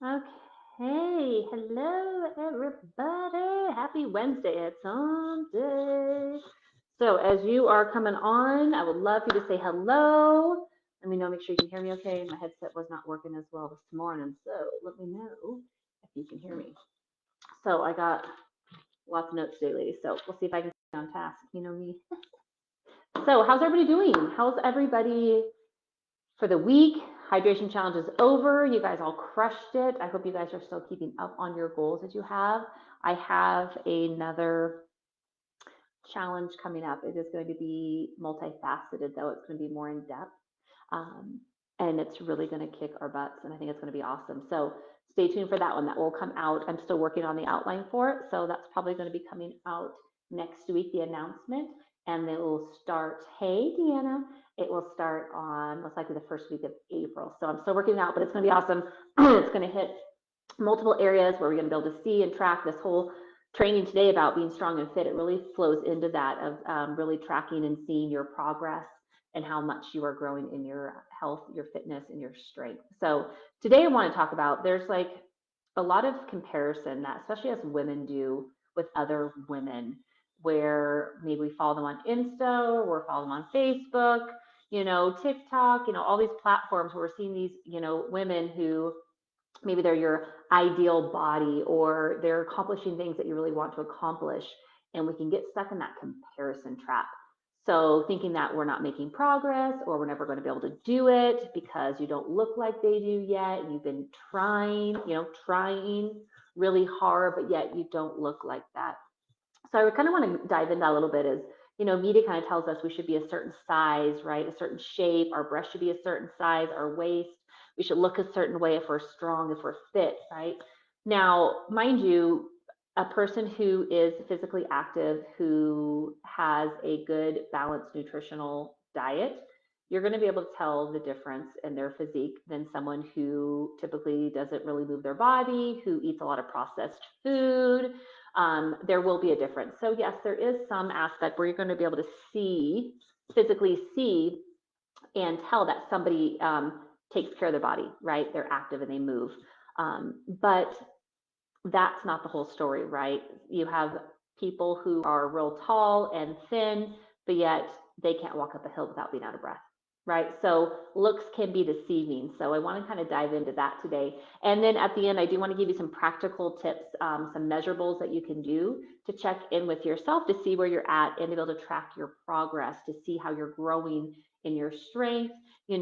Okay, hello everybody. Happy Wednesday. It's hump day. So as you are coming on, I would love for you to say hello. Let me know, make sure you can hear me okay. My headset was not working as well this morning, so let me know if you can hear me. So I got lots of notes today, ladies. So we'll see if I can stay on task. You know me. So how's everybody doing? How's everybody for the week? Hydration challenge is over. You guys all crushed it. I hope you guys are still keeping up on your goals that you have. I have another challenge coming up. It is going to be multifaceted, though. It's going to be more in depth. Um, and it's really going to kick our butts. And I think it's going to be awesome. So stay tuned for that one. That will come out. I'm still working on the outline for it. So that's probably going to be coming out next week, the announcement. And it will start, hey, Deanna, it will start on most likely the first week of April. So I'm still working it out, but it's going to be awesome. It's going to hit multiple areas where we're going to be able to see and track this whole training today about being strong and fit. It really flows into that of really tracking and seeing your progress and how much you are growing in your health, your fitness, and your strength. So today I want to talk about there's like a lot of comparison that especially as women do with other women where maybe we follow them on Insta or follow them on Facebook, TikTok, all these platforms where we're seeing these, women who maybe they're your ideal body or they're accomplishing things that you really want to accomplish. And we can get stuck in that comparison trap. So thinking that we're not making progress or we're never going to be able to do it because you don't look like they do yet. And you've been trying really hard, but yet you don't look like that. So I kind of want to dive into that a little bit is, media kind of tells us we should be a certain size, right? A certain shape. Our breast should be a certain size, our waist. We should look a certain way if we're strong, if we're fit, right? Now, mind you, a person who is physically active, who has a good balanced nutritional diet, you're going to be able to tell the difference in their physique than someone who typically doesn't really move their body, who eats a lot of processed food. There will be a difference. So yes, there is some aspect where you're going to be able to physically see and tell that somebody takes care of their body, right? They're active and they move. But that's not the whole story, right? You have people who are real tall and thin, but yet they can't walk up a hill without being out of breath, right? So looks can be deceiving. So I want to kind of dive into that today. And then at the end, I do want to give you some practical tips, some measurables that you can do to check in with yourself to see where you're at and to be able to track your progress, to see how you're growing in your strength, in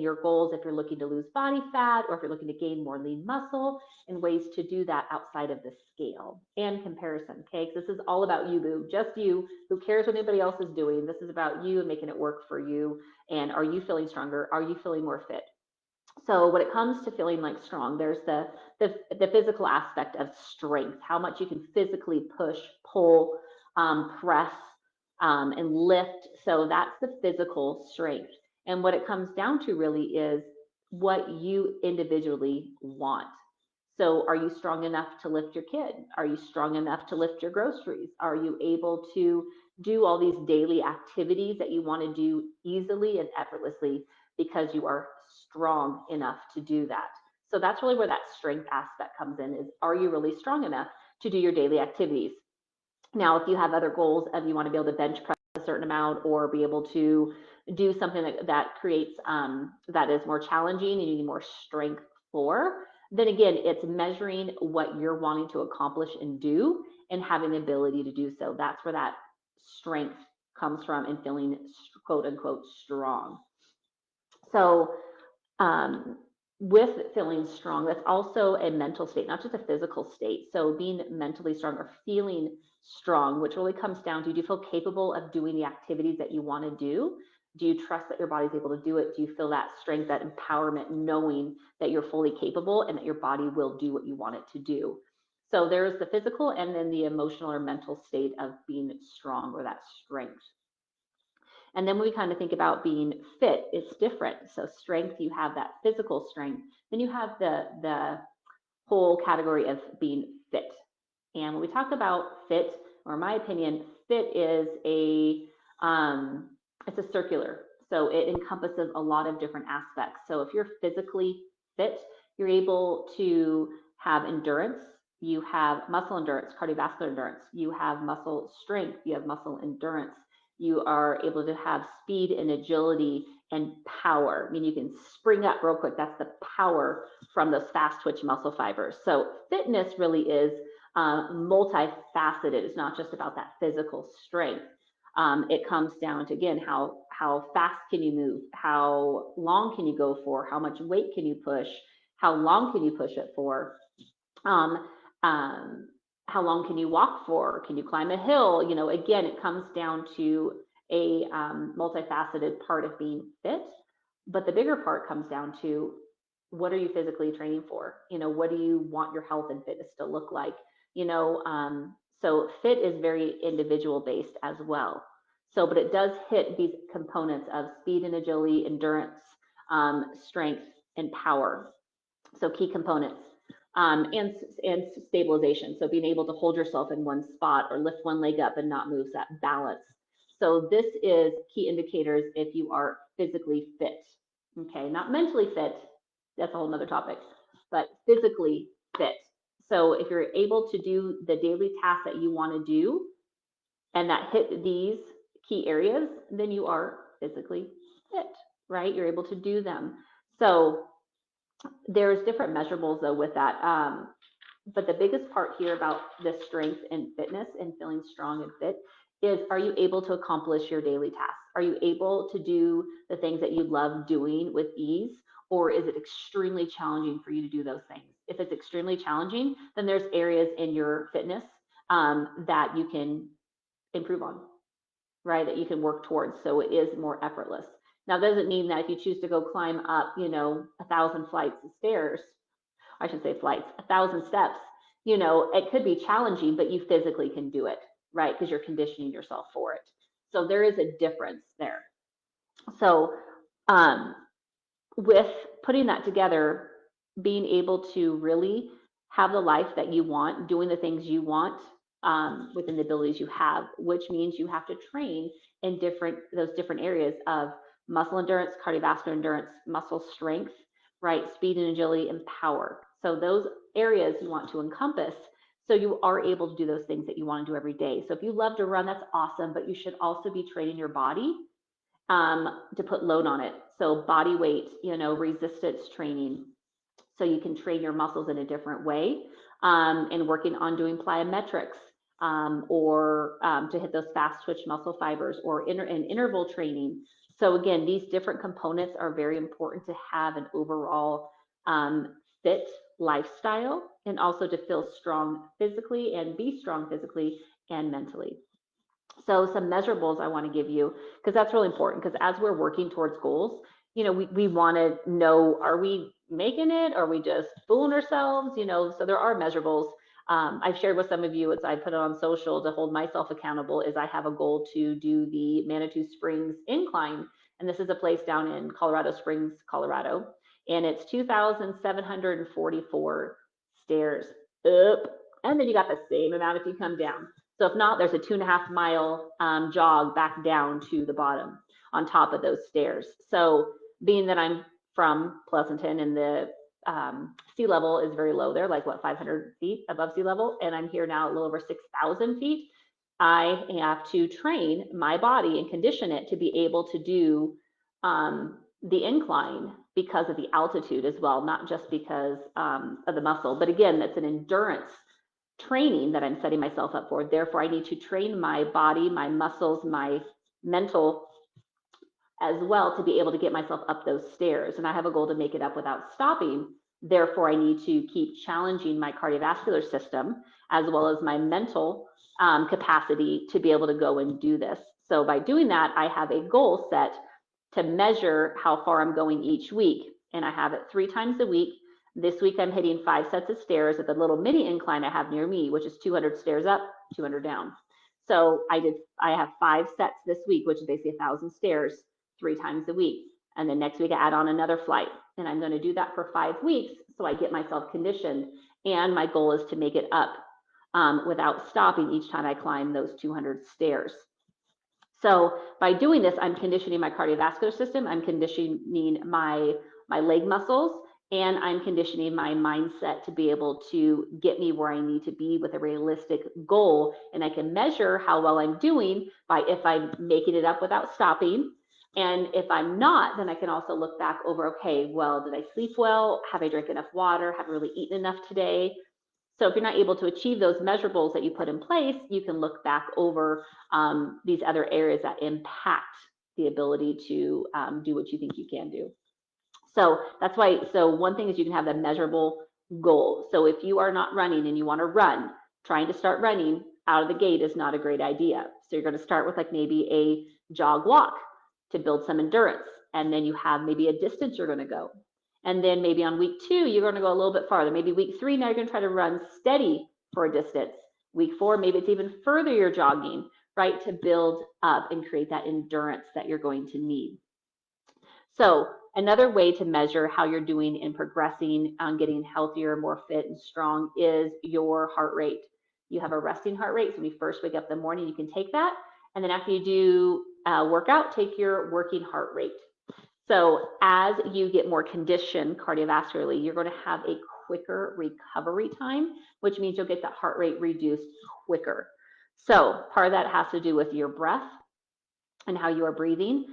your goals if you're looking to lose body fat or if you're looking to gain more lean muscle and ways to do that outside of the scale and comparison. Okay, because this is all about you, boo, just you. Who cares what anybody else is doing? This is about you and making it work for you. And are you feeling stronger? Are you feeling more fit? So when it comes to feeling like strong, there's the physical aspect of strength, how much you can physically push, pull, press, and lift. So that's the physical strength. And what it comes down to really is what you individually want. So are you strong enough to lift your kid? Are you strong enough to lift your groceries? Are you able to do all these daily activities that you want to do easily and effortlessly because you are strong enough to do that? So that's really where that strength aspect comes in is are you really strong enough to do your daily activities? Now, if you have other goals of you want to be able to bench press a certain amount or be able to do something that creates that is more challenging and you need more strength for, then again, it's measuring what you're wanting to accomplish and do and having the ability to do so. That's where that strength comes from and feeling quote unquote strong. So um, with feeling strong, that's also a mental state, not just a physical state. So being mentally strong or feeling strong, which really comes down to do you feel capable of doing the activities that you want to do? Do you trust that your body's able to do it? Do you feel that strength, that empowerment, knowing that you're fully capable and that your body will do what you want it to do? So there's the physical and then the emotional or mental state of being strong or that strength. And then when we kind of think about being fit, it's different. So strength, you have that physical strength. Then you have the whole category of being fit. And when we talk about fit, or in my opinion, fit is it's a circular. So it encompasses a lot of different aspects. So if you're physically fit, You're able to have endurance. You have muscle endurance, cardiovascular endurance. You have muscle strength. You have muscle endurance. You are able to have speed and agility and power. I mean, you can spring up real quick. That's the power from those fast twitch muscle fibers. So fitness really is multifaceted. It's not just about that physical strength. It comes down to, again, how fast can you move, how long can you go for, how much weight can you push, how long can you push it for, um, um, how long can you walk for, can you climb a hill? You know, again, it comes down to a multifaceted part of being fit, but the bigger part comes down to, what are you physically training for? You know, what do you want your health and fitness to look like? You know, so fit is very individual based as well. So, but it does hit these components of speed and agility, endurance, strength, and power. So key components, and stabilization. So being able to hold yourself in one spot or lift one leg up and not move, that balance. So this is key indicators if you are physically fit. Okay, not mentally fit. That's a whole nother topic, but physically fit. So if you're able to do the daily tasks that you want to do and that hit these key areas, then you are physically fit, right? You're able to do them. So there's different measurables though with that. But the biggest part here about the strength and fitness and feeling strong and fit is, are you able to accomplish your daily tasks? Are you able to do the things that you love doing with ease? Or is it extremely challenging for you to do those things? If it's extremely challenging, then there's areas in your fitness that you can improve on, right? That you can work towards. So it is more effortless. Now, that doesn't mean that if you choose to go climb up, 1,000 flights of stairs, I should say flights, 1,000 steps, it could be challenging, but you physically can do it, right? Because you're conditioning yourself for it. So there is a difference there. So um, with putting that together, being able to really have the life that you want, doing the things you want within the abilities you have, which means you have to train in those different areas of muscle endurance, cardiovascular endurance, muscle strength, right? Speed and agility and power. So those areas you want to encompass, so you are able to do those things that you want to do every day. So if you love to run, that's awesome, but you should also be training your body to put load on it. So body weight, resistance training, so you can train your muscles in a different way, and working on doing plyometrics, or to hit those fast twitch muscle fibers, or interval training. So again, these different components are very important to have an overall fit lifestyle, and also to feel strong physically and be strong physically and mentally. So some measurables I want to give you, because that's really important, because as we're working towards goals, we want to know, are we making it? Are we just fooling ourselves? So there are measurables. I've shared with some of you, as I put it on social to hold myself accountable, is I have a goal to do the Manitou Springs incline. And this is a place down in Colorado Springs, Colorado. And it's 2,744 stairs up. And then you got the same amount if you come down. So if not, there's a 2.5 mile jog back down to the bottom on top of those stairs. So being that I'm from Pleasanton and the sea level is very low there, like 500 feet above sea level, and I'm here now a little over 6,000 feet, I have to train my body and condition it to be able to do the incline because of the altitude as well, not just because of the muscle. But again, that's an endurance training that I'm setting myself up for. Therefore, I need to train my body, my muscles, my mental as well to be able to get myself up those stairs. And I have a goal to make it up without stopping. Therefore, I need to keep challenging my cardiovascular system as well as my mental capacity to be able to go and do this. So by doing that, I have a goal set to measure how far I'm going each week. And I have it 3 times a week. This week, I'm hitting 5 sets of stairs at the little mini incline I have near me, which is 200 stairs up, 200 down. So I have 5 sets this week, which is basically 1,000 stairs, 3 times a week. And then next week, I add on another flight. And I'm going to do that for 5 weeks so I get myself conditioned. And my goal is to make it up without stopping each time I climb those 200 stairs. So by doing this, I'm conditioning my cardiovascular system, I'm conditioning my leg muscles, and I'm conditioning my mindset to be able to get me where I need to be with a realistic goal. And I can measure how well I'm doing by if I'm making it up without stopping. And if I'm not, then I can also look back over, okay, well, did I sleep well? Have I drank enough water? Have I really eaten enough today? So if you're not able to achieve those measurables that you put in place, you can look back over these other areas that impact the ability to do what you think you can do. So that's why, so one thing is you can have a measurable goal. So if you are not running and you want to run, trying to start running out of the gate is not a great idea. So you're going to start with like maybe a jog walk to build some endurance. And then you have maybe a distance you're going to go. And then maybe on week 2, you're going to go a little bit farther. Maybe week 3, now you're going to try to run steady for a distance. Week 4, maybe it's even further you're jogging, right, to build up and create that endurance that you're going to need. So another way to measure how you're doing in progressing on getting healthier, more fit and strong is your heart rate. You have a resting heart rate. So when you first wake up in the morning, you can take that. And then after you do a workout, take your working heart rate. So as you get more conditioned cardiovascularly, you're going to have a quicker recovery time, which means you'll get that heart rate reduced quicker. So part of that has to do with your breath and how you are breathing.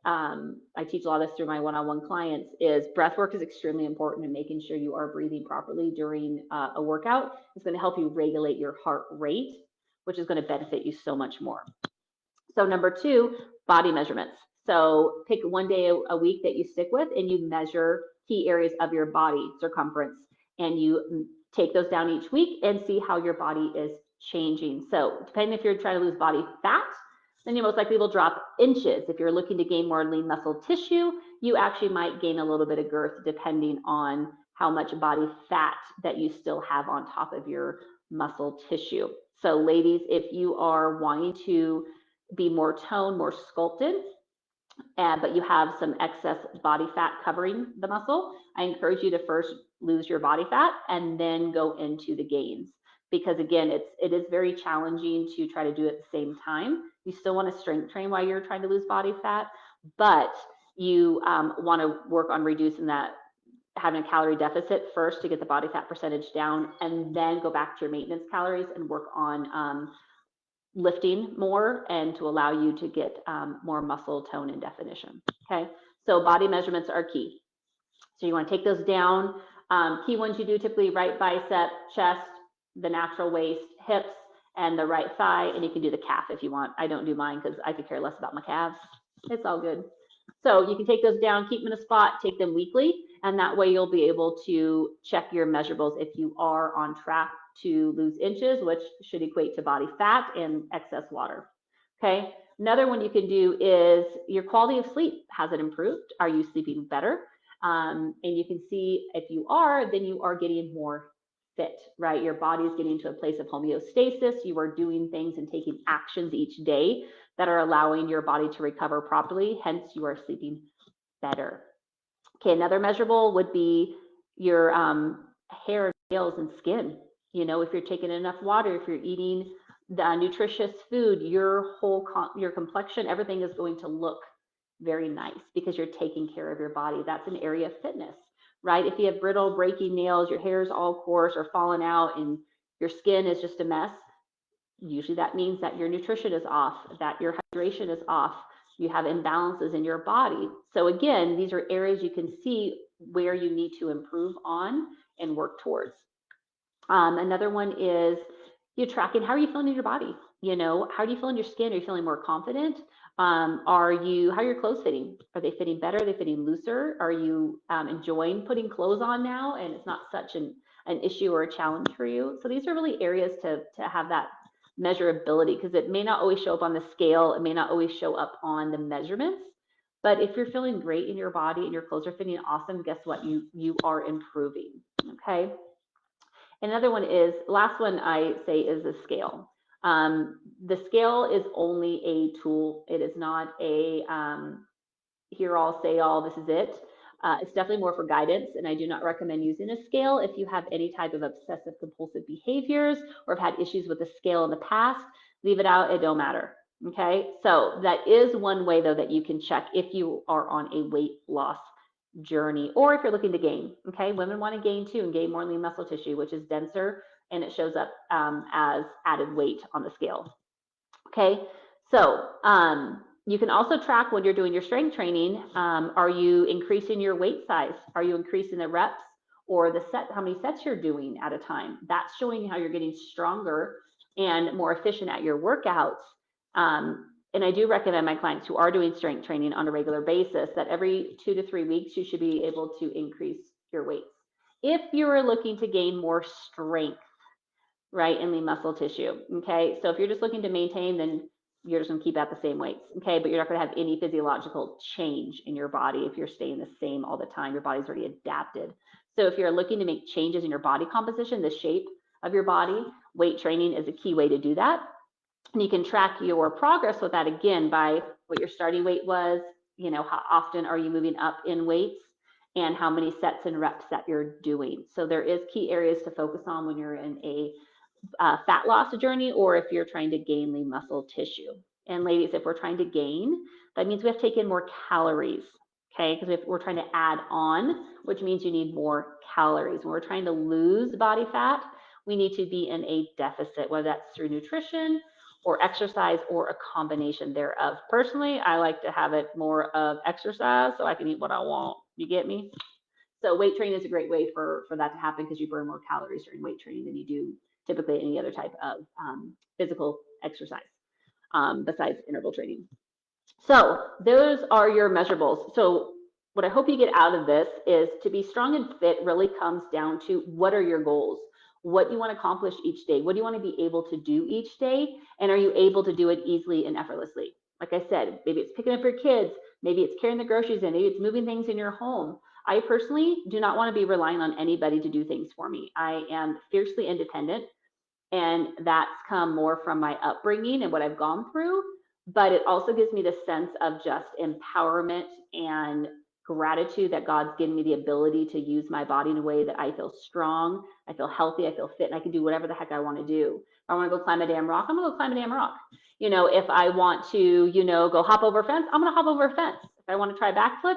I teach a lot of this through my one-on-one clients, is breath work is extremely important in making sure you are breathing properly during a workout. It's going to help you regulate your heart rate, which is going to benefit you so much more. So number 2, body measurements. So pick one day a week that you stick with and you measure key areas of your body circumference, and you take those down each week and see how your body is changing. So depending if you're trying to lose body fat, then you most likely will drop inches. If you're looking to gain more lean muscle tissue, you actually might gain a little bit of girth depending on how much body fat that you still have on top of your muscle tissue. So ladies, if you are wanting to be more toned, more sculpted, but you have some excess body fat covering the muscle, I encourage you to first lose your body fat and then go into the gains. Because again, it is very challenging to try to do it at the same time. You still want to strength train while you're trying to lose body fat, but you want to work on reducing that, having a calorie deficit first to get the body fat percentage down, and then go back to your maintenance calories and work on lifting more and to allow you to get more muscle tone and definition. Okay, so body measurements are key. So you want to take those down. Key ones you do typically right bicep, chest, the natural waist, hips, and the right thigh, and you can do the calf if you want. I don't do mine because I could care less about my calves. It's all good. So you can take those down, keep them in a spot, take them weekly, and that way you'll be able to check your measurables if you are on track to lose inches, which should equate to body fat and excess water. Okay. Another one you can do is your quality of sleep. Has it improved? Are you sleeping better? And you can see if you are, then you are getting more fit, right? Your body is getting to a place of homeostasis. You are doing things and taking actions each day that are allowing your body to recover properly. Hence, you are sleeping better. Okay, another measurable would be your hair, nails, and skin. You know, if you're taking enough water, if you're eating the nutritious food, your whole your complexion, everything is going to look very nice because you're taking care of your body. That's an area of fitness, right? If you have brittle, breaking nails, your hair is all coarse or falling out, and your skin is just a mess, usually that means that your nutrition is off, that your hydration is off, you have imbalances in your body. So again, these are areas you can see where you need to improve on and work towards. Another one is you're tracking, how are you feeling in your body? You know, how do you feel in your skin? Are you feeling more confident? How are your clothes fitting? Are they fitting better? Are they fitting looser? Are you enjoying putting clothes on now and it's not such an issue or a challenge for you? So these are really areas to have that measurability, because it may not always show up on the scale. It may not always show up on the measurements. But if you're feeling great in your body and your clothes are fitting awesome, guess what? You are improving. Okay. Another one is, last one I say is the scale. The scale is only a tool. It is not a hear all, say all, this is it. It's definitely more for guidance, and I do not recommend using a scale if you have any type of obsessive compulsive behaviors or have had issues with the scale in the past. Leave it out, it don't matter. Okay, so that is one way though that you can check if you are on a weight loss journey, or if you're looking to gain. Okay, women want to gain too and gain more lean muscle tissue, which is denser and it shows up as added weight on the scale. Okay, so you can also track when you're doing your strength training. Are you increasing your weight size? Are you increasing the reps or the set, how many sets you're doing at a time? That's showing how you're getting stronger and more efficient at your workouts. And I do recommend my clients who are doing strength training on a regular basis that every 2 to 3 weeks, you should be able to increase your weights. If you're looking to gain more strength, right, in lean muscle tissue, okay? So if you're just looking to maintain, then you're just gonna keep at the same weights, okay? But you're not gonna have any physiological change in your body if you're staying the same all the time. Your body's already adapted. So if you're looking to make changes in your body composition, the shape of your body, weight training is a key way to do that. And you can track your progress with that again by what your starting weight was, you know, how often are you moving up in weights, and how many sets and reps that you're doing. So there is key areas to focus on when you're in a fat loss journey, or if you're trying to gain lean muscle tissue. And ladies, if we're trying to gain, that means we have to take in more calories, okay? Because if we're trying to add on, which means you need more calories. When we're trying to lose body fat, we need to be in a deficit, whether that's through nutrition or exercise or a combination thereof. Personally, I like to have it more of exercise so I can eat what I want. You get me? So weight training is a great way for that to happen because you burn more calories during weight training than you do typically any other type of physical exercise besides interval training. So those are your measurables. So what I hope you get out of this is to be strong and fit really comes down to what are your goals? What do you want to accomplish each day? What do you want to be able to do each day? And are you able to do it easily and effortlessly? Like I said, maybe it's picking up your kids, maybe it's carrying the groceries in, maybe it's moving things in your home. I personally do not want to be relying on anybody to do things for me. I am fiercely independent, and that's come more from my upbringing and what I've gone through. But it also gives me the sense of just empowerment and gratitude that God's given me the ability to use my body in a way that I feel strong, I feel healthy, I feel fit, and I can do whatever the heck I want to do. If I want to go climb a damn rock, I'm gonna go climb a damn rock. You know, if I want to, you know, go hop over a fence, I'm gonna hop over a fence. If I want to try a backflip,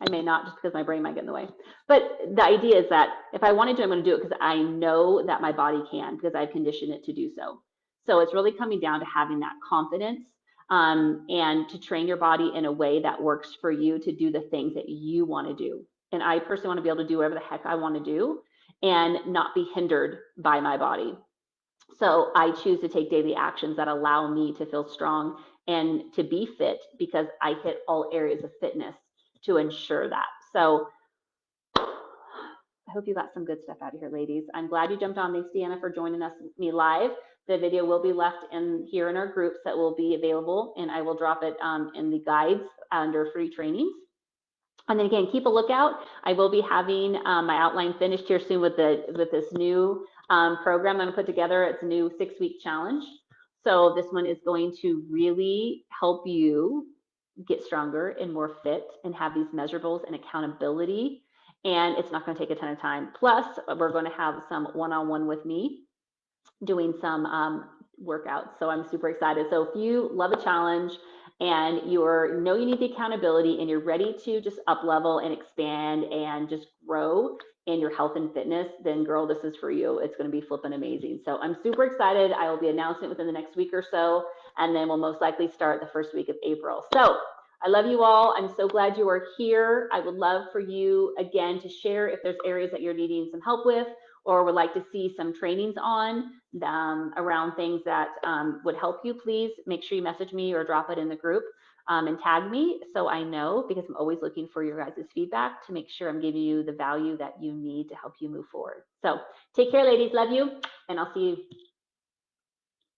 I may not, just because my brain might get in the way. But the idea is that if I wanted to, I'm going to do it because I know that my body can, because I've conditioned it to do so. So it's really coming down to having that confidence and to train your body in a way that works for you to do the things that you want to do. And I personally want to be able to do whatever the heck I want to do and not be hindered by my body. So I choose to take daily actions that allow me to feel strong and to be fit because I hit all areas of fitness to ensure that. So I hope you got some good stuff out of here, ladies. I'm glad you jumped on. Thanks, Deanna, for joining me live. The video will be left in here in our groups that will be available, and I will drop it in the guides under free trainings. And then again, keep a lookout. I will be having my outline finished here soon with this new program I'm going to put together. It's a new 6-week challenge. So this one is going to really help you get stronger and more fit and have these measurables and accountability. And it's not going to take a ton of time. Plus, we're going to have some one-on-one with me doing some workouts. So I'm super excited. So if you love a challenge and you know you need the accountability and you're ready to just up level and expand and just grow in your health and fitness, then girl, this is for you. It's going to be flipping amazing. So I'm super excited. I will be announcing it within the next week or so, and then we'll most likely start the first week of April. So I love you all. I'm so glad you are here. I would love for you, again, to share if there's areas that you're needing some help with or would like to see some trainings on around things that would help you. Please make sure you message me or drop it in the group and tag me so I know, because I'm always looking for your guys' feedback to make sure I'm giving you the value that you need to help you move forward. So take care, ladies. Love you, and I'll see you